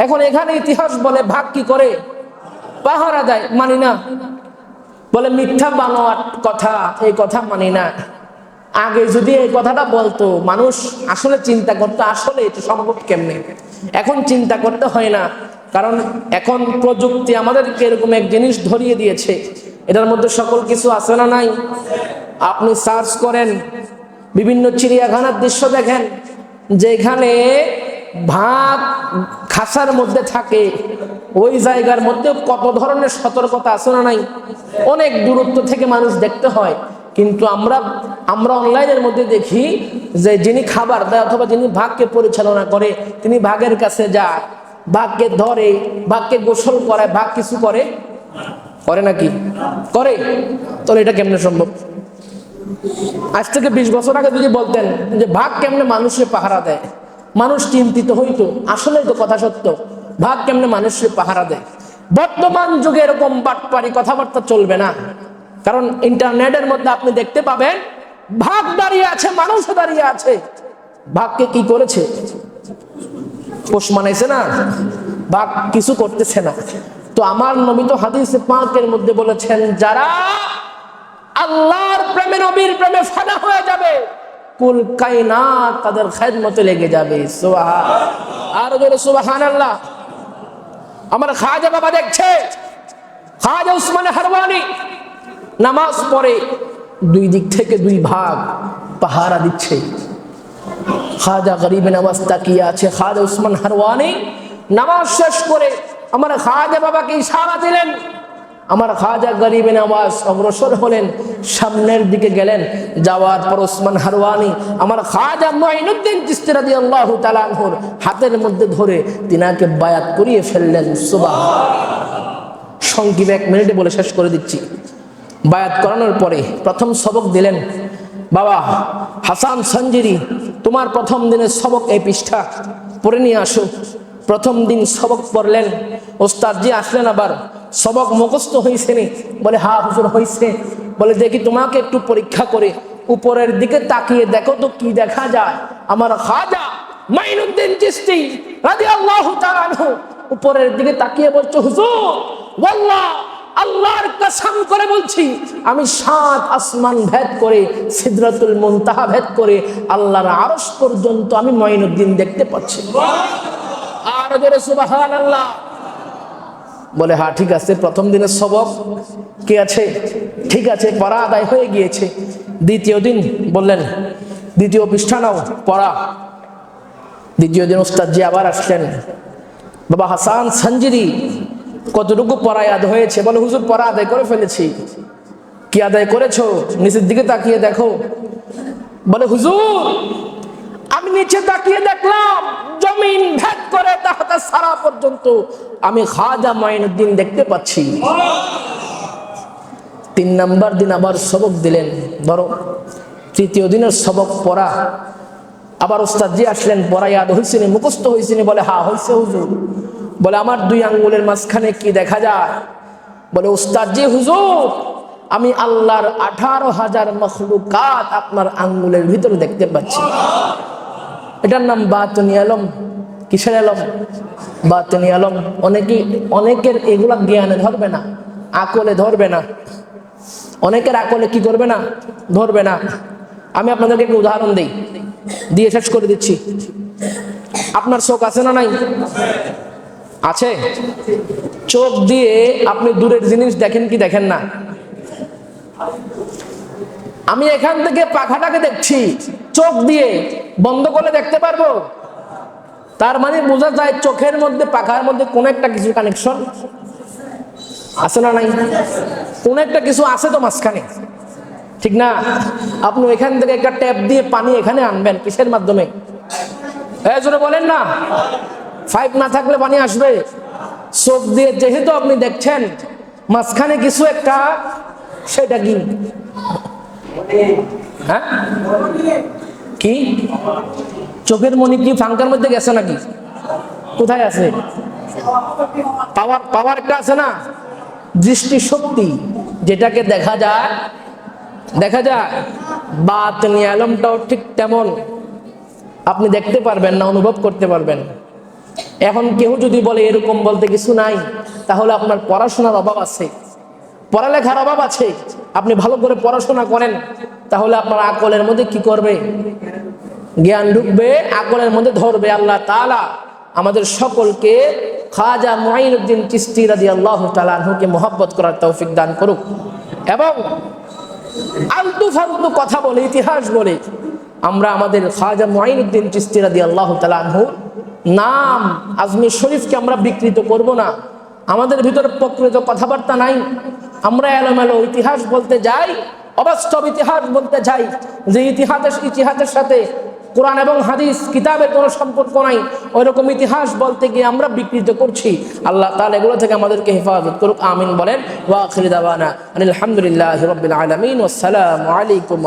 এখন এখানে ইতিহাস বলে ভাগ কি করে? পাহারা দেয়। মানি না। বলে মিথ্যা বানোয়াট কথা, এই কথা মানি না। আগে যদি এই কথাটা বলতো মানুষ আসলে চিন্তা করতো আসলে এটা সম্ভব কেমনে। এখন চিন্তা করতে হয় না, কারণ এখন প্রযুক্তি আমাদেরকে এরকম এক জিনিস ধরিয়ে দিয়েছে, এটার মধ্যে সকল কিছু আছে না নাই? আপনি সার্চ করেন, বিভিন্ন চিড়িয়াখানার দৃশ্য দেখেন, যেখানে ভাগ খাঁচার মধ্যে থাকে, ওই জায়গার মধ্যে কত ধরনের সতর্কতা আছে না নাই? অনেক দূরত্ব থেকে মানুষ দেখতে হয়, কিন্তু আমরা অনলাইনের মধ্যে দেখি যে যিনি খাবার দেয় অথবা যিনি ভাগকে পরিচালনা করে তিনি ভাগের কাছে যায়, ভাগকে ধরে, ভাগকে গোসল করায়, ভাগ কিছু করে নাকি? করে। তাহলে এটা কেমনে সম্ভব? আজ থেকে 20 বছর আগে যদি বলতেন যে ভাগ কেমনে মানুষের পাহারা দেয়, মানুষ চিন্তিত হইতো। আসলে তো কথা সত্য, ভাগ কেমনে মানুষের পাহারা দেয়। বর্তমান যুগে এরকম বাটপারি কথাবার্তা চলবে না, কারণ ইন্টারনেটের মধ্যে আপনি দেখতে পাবেন ভাগ দাঁড়িয়ে আছে, মানুষও দাঁড়িয়ে আছে। ভাগকে কি করেছে? পোষ মানাইছে না, ভাগ কিছু করতেছে না। তো আমার নবী তো হাদিসে পাকের মধ্যে বলেছেন, যারা আল্লাহর প্রেমে, নবীর প্রেমে ফানা হয়ে যাবে, কুল কায়নাত তাদের খেদমতে লেগে যাবে। আর জোরে সুবহানাল্লাহ। আমার খাজা বাবা দেখছে, খাজা উসমান হারওয়ানি নামাজ পড়ে, দুই দিক থেকে দুই ভাগ পাহারা দিচ্ছে। খাজা গরিবে নামাজ তাকিয়ে আছে, খাজা উসমান হারওয়ানি নামাজ শেষ করে আমার খাজা বাবাকে ইশারা দিলেন। আমার খাজা গরিবে নামাজ অগ্রসর হলেন, সামনের দিকে গেলেন। যাওয়ার পর উসমান হারওয়ানি আমার খাজা মুঈনুদ্দিন চিশতি রাদিয়াল্লাহু তাআলা আনহুর হাতের মধ্যে ধরে তিনাকে বায়াত করিয়ে ফেললেন। সুবহানাল্লাহ। সংক্ষেপে 1 মিনিটে বলে শেষ করে দিচ্ছি। বায়াত করানোর পরে প্রথম সবক দিলেন, বাবা হাসান সঞ্জিরি, তোমার প্রথম দিনের সবক এই পৃষ্ঠা পড়ে নিয়ে আসো। প্রথম দিন সবক পড়লেন, ওস্তাদজি আসলেন, আবার সবক মুখস্থ হয়েছে নি? বলে হ্যাঁ হুজুর হয়েছে। বলে দেখি তোমাকে একটু পরীক্ষা করে উপরের দিকে তাকিয়ে দেখো তো কি দেখা যায়। আমার খাজা মুঈনুদ্দিন চিশতি রাদিয়াল্লাহু তাআলা আনহু উপরের দিকে তাকিয়ে বলছে, হুজুর ওয়াল্লাহ, আল্লাহর কসম করে বলছি, আমি 7 আসমান ভেদ করে, সিদরাতুল মুনতাহা ভেদ করে আল্লাহর আরশ পর্যন্ত আমি মুঈনুদ্দিন দেখতে পাচ্ছি। আর জোরে সুবহানাল্লাহ। বলে হ্যাঁ ঠিক আছে, প্রথম দিনের সবক কি আছে, ঠিক আছে, পড়া আদায় হয়ে গিয়েছে। দ্বিতীয় দিন বললেন, দ্বিতীয় পৃষ্ঠা নাও, পড়া। দ্বিতীয় দিন ওস্তাদজি আবার আসলেন, বাবা হাসান সঞ্জিরি, কতটুকু পড়া আদায় হয়েছে? বলে হুজুর পড়া আদায় করে ফেলেছি। কি আদায় করেছো? নিচের দিকে তাকিয়ে দেখো। বলে হুজুর আমি নিচে তাকিয়ে দেখলাম জমিন ভেদ করে তাহতা সারা পর্যন্ত আমি খাজা মুঈনুদ্দিন দেখতে পাচ্ছি। 3 নাম্বার দিন আবার সবক দিলেন, ধরো। তৃতীয় দিনের সবক পড়া, আবার ওস্তাদজি আসলেন, পড়া ইয়াদ হয়েছে নি, মুখস্থ হয়েছে নি? বলে হ্যাঁ হয়েছে হুজুর। বলে আমার 2 আঙ্গুলের মাঝখানে কি দেখা যায়? বলে ওস্তাদজি হুজুর আমি আল্লাহর 18,000 মখলুকাত আপনার আঙ্গুলের ভিতরে দেখতে পাচ্ছি। এটার নাম বাতিনি আলম। কিসের আলম? বাতিনি আলম। অনেকের এগুলা জ্ঞানে ধরবে না, আকলে ধরবে না। অনেকের আকলে কি করবে না, ধরবে না। আমি আপনাদেরকে একটা উদাহরণ দিই, দিয়ে শেষ করে দিচ্ছি। আপনার চোখ আছে না নাই? আছে। চোখ দিয়ে আপনি দূরের জিনিস দেখেন কি দেখেন না? আমি এখান থেকে পাখাটাকে দেখছি, চোখ দিয়ে বন্ধ করে দেখতে পারবো? তার মানে বোঝা যায় চোখের মধ্যে পাখার মধ্যে কোন একটা কিছু কানেকশন আছে না নাই? কোন একটা কিছু আছে তো মাঝখানে, ঠিক না? আপনি এখান থেকে একটা ট্যাপ দিয়ে পানি এখানে আনবেন, কিসের মাধ্যমে? এই জন্য বলেন না, পাইপ না থাকলে পানি আসবে? চোখ দিয়ে যেহেতু আপনি দেখছেন মাঝখানে কিছু একটা, সেটা কি? হ্যাঁ কি? চোখের মনি কি ফাঙ্কার মধ্যে গেছে নাকি? কোথায় আছে? পাওয়ার একটা আছে না, দৃষ্টি শক্তি, যেটাকে দেখা যায়। বাতিনি আলমটাও ঠিক তেমন, আপনি দেখতে পারবেন না, অনুভব করতে পারবেন। এখন কেউ যদি বলে এরকম বলতে কিছু নাই, তাহলে আপনার পড়াশোনার অভাব আছে, পড়ালেখার অভাব আছে। আপনি ভালো করে পড়াশোনা করেন, তাহলে আপনার আকলের মধ্যে কি করবে? জ্ঞান ঢুকবে, আকলের মধ্যে ধরবে। আল্লাহ তাআলা আমাদের সকলকে খাজা মুঈনুদ্দিন চিশতি রাদিয়াল্লাহু তাআলা আনহুকে মহব্বত করার তৌফিক দান করুক। এবং আলতু ফালতু কথা বলে, ইতিহাস বলে আমরা আমাদের খাজা মুঈনুদ্দিন চিশতি রাদিয়াল্লাহু তাআলা আনহু নাম আজমির শরীফকে আমরা বিকৃত করব না। আমাদের ভিতরে প্রকৃত কথাবার্তা নাই। আমরা এলোমেলো ইতিহাস বলতে যাই, অবাস্তব ইতিহাস বলতে যাই, যে ইতিহাসের সাথে কোরআন এবং হাদিস কিতাবের কোনো সম্পর্ক নাই, ওইরকম ইতিহাস বলতে গিয়ে আমরা বিকৃত করছি। আল্লাহ তাআলা এগুলো থেকে আমাদেরকে হেফাজত করুক, আমিন বলেন। ওয়া আখিরু দাওয়ানা আলহামদুলিল্লাহি রাব্বিল আলামিন, ওয়াসসালামু আলাইকুম।